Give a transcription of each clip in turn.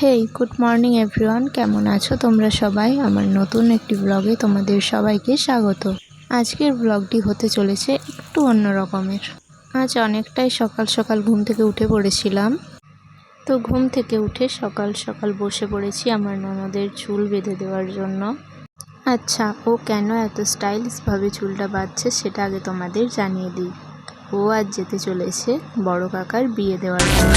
Hey good morning everyone, কেমন আছো তোমরা সবাই? আমার নতুন একটি ব্লগে তোমাদের সবাইকে স্বাগত। আজকের ব্লগটি হতে চলেছে একটু অন্য রকমের। আজ অনেকটাই সকাল সকাল ঘুম থেকে উঠে পড়েছিলাম। তো ঘুম থেকে উঠে সকাল সকাল বসে পড়েছি আমার ননদের চুল বেঁধে দেওয়ার জন্য। আচ্ছা, ও কেন এত স্টাইলিশভাবে চুলটা বাঁধছে সেটা আগে তোমাদের জানিয়ে দিই। ও আজ যেতে চলেছে বড় কাকার বিয়ে দেওয়ার জন্য।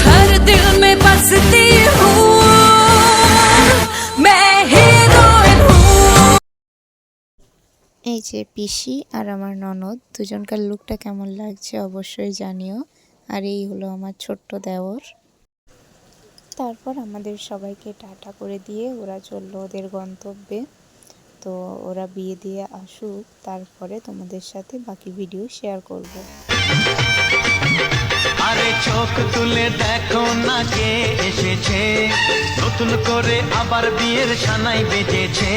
এই যে পিসি আর আমার ননদ দুজনকার লুকটা কেমন লাগছে অবশ্যই জানিও। আর এই হলো আমার ছোট্ট দেওর। তারপর আমাদের সবাইকে টাটা করে দিয়ে ওরা চললো ওদের গন্তব্যে। তো ওরা বিয়ে দিয়ে আসুক, তারপরে তোমাদের সাথে বাকি ভিডিও শেয়ার করব। আরে চোখ তুলে দেখো না কে এসেছে, নতুন করে আবার বিয়ের সানাই বেজেছে।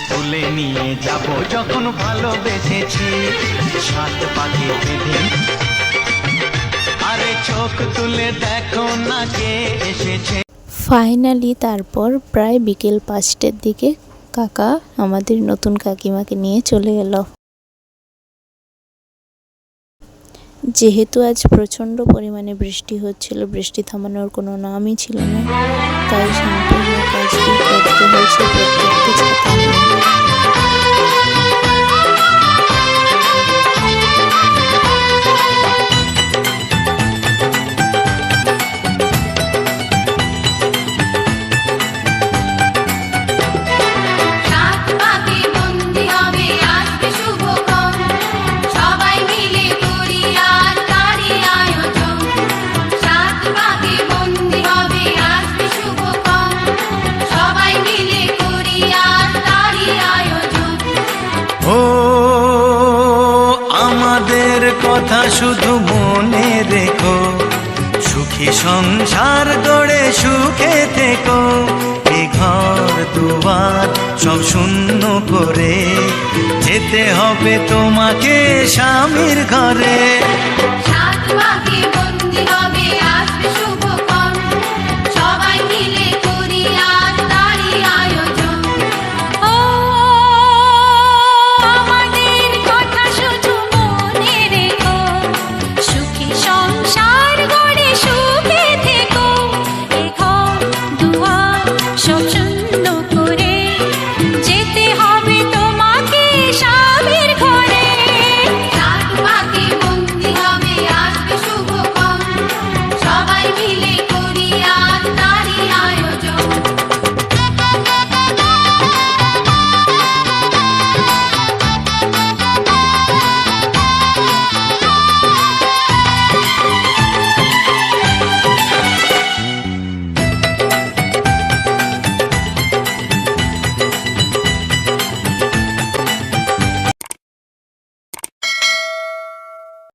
তুলে নিয়ে যাব যখন ভালোবেসেছি, সাত পাখি বেঁধে। আরে চোখ তুলে দেখো না কে এসেছে। ফাইনালি তারপর প্রায় বিকেল 5টার দিকে কাকা আমাদের নতুন কাকিমাকে নিয়ে চলে এলো। যেহেতু আজ প্রচণ্ড পরিমাণে বৃষ্টি হচ্ছিল, বৃষ্টি থামানোর কোনো নামই ছিল না, তাই সম্পূর্ণ কাজটি করতে হয়েছে প্রত্যেকটা ছাতা নিয়ে। কথা শুধু মনে রেখো, সুখী সংসার গড়ে সুখে থেকো। এ ঘর দুয়ার সব শূন্য করে যেতে হবে তোমাকে স্বামীর ঘরে।